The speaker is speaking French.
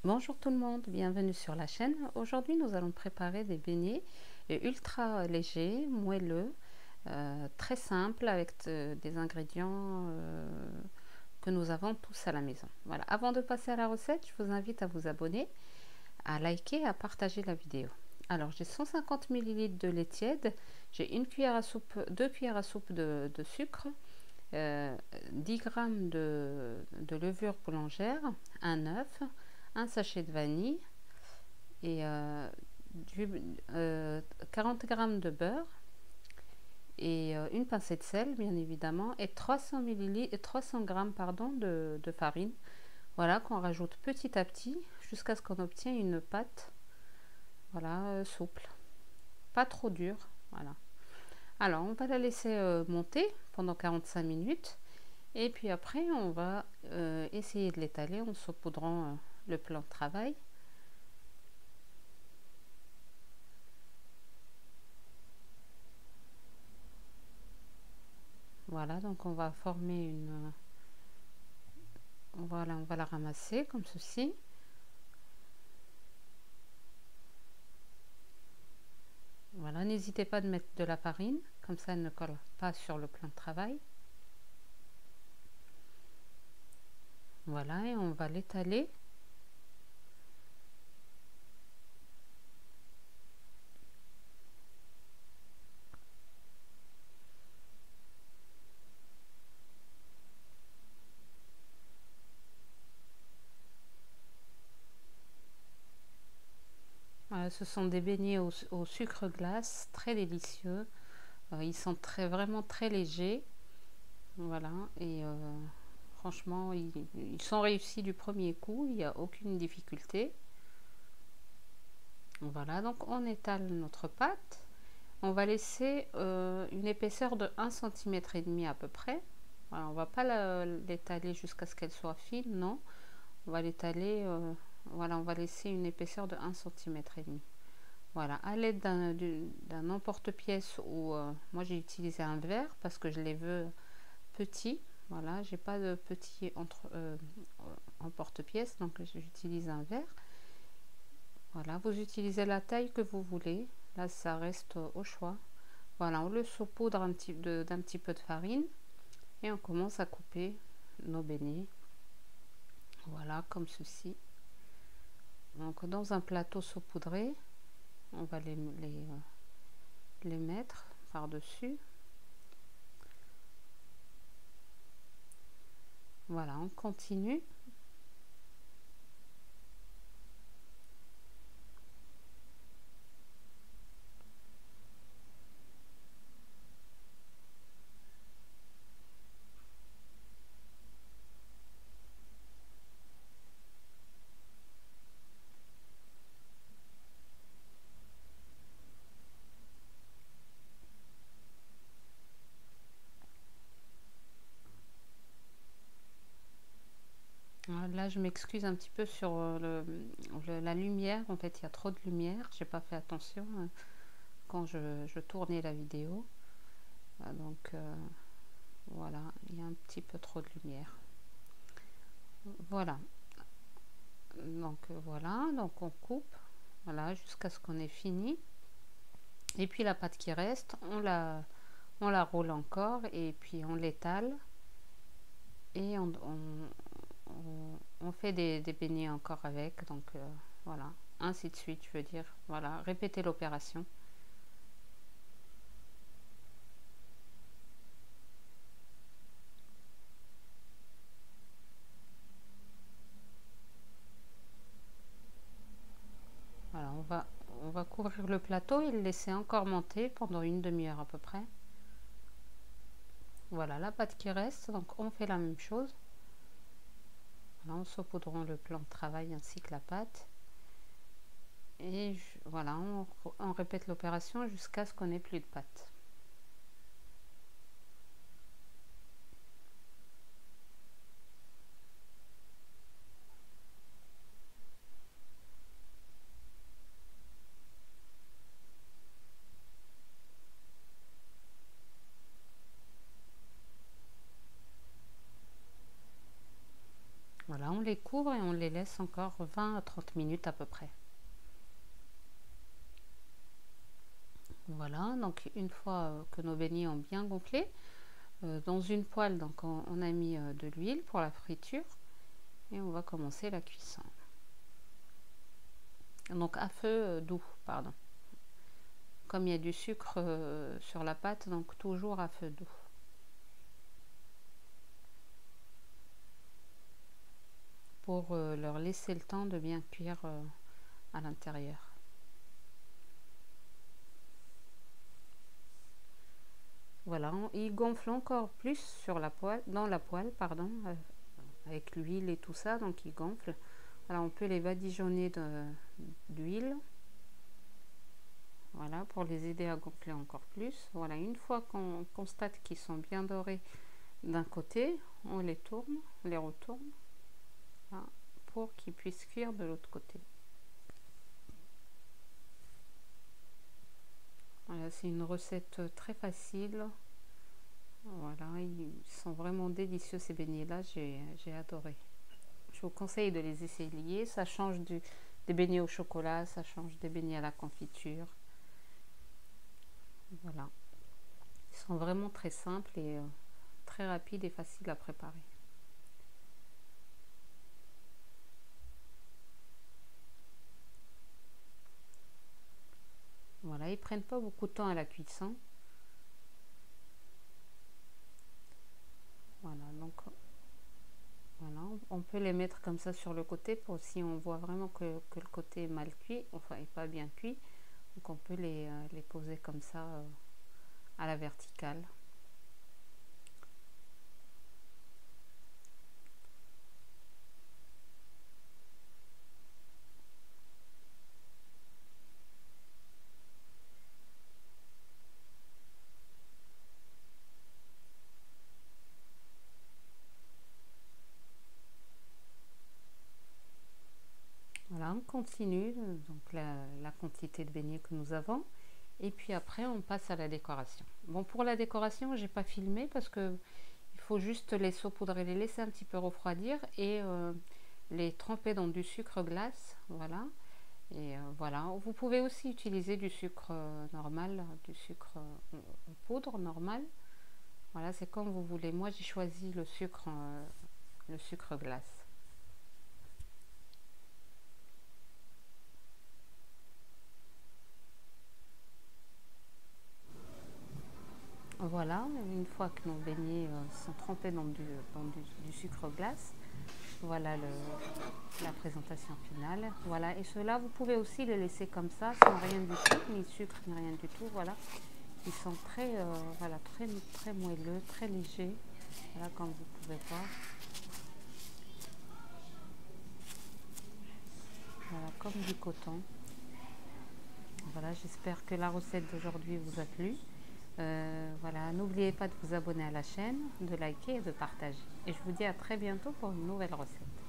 Bonjour tout le monde, bienvenue sur la chaîne. Aujourd'hui nous allons préparer des beignets ultra légers, moelleux, très simples avec des ingrédients que nous avons tous à la maison. Voilà. Avant de passer à la recette, je vous invite à vous abonner, à liker et à partager la vidéo. Alors j'ai 150 ml de lait tiède, j'ai 2 cuillères à soupe de sucre, 10 g de levure boulangère, un œuf, un sachet de vanille et 40 g de beurre et une pincée de sel bien évidemment et 300 g pardon, de farine, voilà, qu'on rajoute petit à petit jusqu'à ce qu'on obtienne une pâte, voilà, souple, pas trop dure, voilà. Alors on va la laisser monter pendant 45 minutes et puis après on va essayer de l'étaler en saupoudrant le plan de travail. Voilà, donc on va former une, voilà, on va la ramasser comme ceci. Voilà, n'hésitez pas de mettre de la farine, comme ça elle ne colle pas sur le plan de travail. Voilà, et on va l'étaler. Voilà, ce sont des beignets au sucre glace, très délicieux. Ils sont vraiment très légers. Voilà, et franchement, ils sont réussis du premier coup, il n'y a aucune difficulté. Voilà, donc on étale notre pâte. On va laisser une épaisseur de 1,5 cm à peu près. Voilà, on va pas l'étaler jusqu'à ce qu'elle soit fine, non. On va l'étaler, voilà, on va laisser une épaisseur de 1,5 cm. Voilà, à l'aide d'un emporte-pièce ou moi j'ai utilisé un verre parce que je les veux petits. Voilà, j'ai pas de petit emporte-pièce, donc j'utilise un verre. Voilà, vous utilisez la taille que vous voulez. Là, ça reste au choix. Voilà, on le saupoudre d'un petit peu de farine et on commence à couper nos beignets. Voilà, comme ceci. Donc, dans un plateau saupoudré, on va les mettre par-dessus. Voilà, on continue. Là, je m'excuse un petit peu sur la lumière. En fait, il y a trop de lumière. J'ai pas fait attention quand je tournais la vidéo. Donc, voilà, il y a un petit peu trop de lumière. Voilà. Donc, voilà. Donc, on coupe. Voilà, jusqu'à ce qu'on ait fini. Et puis, la pâte qui reste, on la roule encore. Et puis, on l'étale. Et on fait des beignets encore avec, donc voilà, ainsi de suite, je veux dire, voilà, répétez l'opération. Voilà, on va couvrir le plateau et le laisser encore monter pendant une demi-heure à peu près. Voilà la pâte qui reste, donc on fait la même chose. Voilà, on saupoudrons le plan de travail ainsi que la pâte. Et voilà, on répète l'opération jusqu'à ce qu'on ait plus de pâte. Voilà, les couvre et on les laisse encore 20 à 30 minutes à peu près. Voilà, donc une fois que nos beignets ont bien gonflé, dans une poêle, donc on a mis de l'huile pour la friture et on va commencer la cuisson. Donc à feu doux, pardon. Comme il y a du sucre sur la pâte, donc toujours à feu doux. Pour leur laisser le temps de bien cuire à l'intérieur. Voilà, il gonfle encore plus sur la poêle, dans la poêle, pardon, avec l'huile et tout ça, donc il gonfle. Alors on peut les badigeonner d'huile. Voilà, pour les aider à gonfler encore plus. Voilà, une fois qu'on constate qu'ils sont bien dorés d'un côté, on les tourne, on les retourne, voilà, pour qu'ils puissent cuire de l'autre côté. Voilà, c'est une recette très facile. Voilà, ils sont vraiment délicieux ces beignets-là, j'ai adoré. Je vous conseille de les essayer, ça change des beignets au chocolat, ça change des beignets à la confiture. Voilà, ils sont vraiment très simples et très rapides et faciles à préparer. Voilà, ils prennent pas beaucoup de temps à la cuisson. Voilà, donc voilà, on peut les mettre comme ça sur le côté pour si on voit vraiment que le côté est mal cuit, enfin est pas bien cuit. Donc on peut les poser comme ça à la verticale. Voilà, on continue donc la quantité de beignets que nous avons. Et puis après, on passe à la décoration. Bon, pour la décoration, j'ai pas filmé parce que il faut juste les saupoudrer, les laisser un petit peu refroidir et les tremper dans du sucre glace. Voilà. Et voilà. Vous pouvez aussi utiliser du sucre normal, du sucre en poudre normal. Voilà, c'est comme vous voulez. Moi, j'ai choisi le sucre glace. Voilà, une fois que nos beignets sont trempés dans du sucre glace, voilà la présentation finale. Voilà, et ceux-là, vous pouvez aussi les laisser comme ça, sans rien du tout, ni sucre, ni rien du tout. Voilà, ils sont voilà, très moelleux, très légers. Voilà, comme vous pouvez voir. Voilà, comme du coton. Voilà, j'espère que la recette d'aujourd'hui vous a plu. Voilà, n'oubliez pas de vous abonner à la chaîne, de liker et de partager. Et je vous dis à très bientôt pour une nouvelle recette.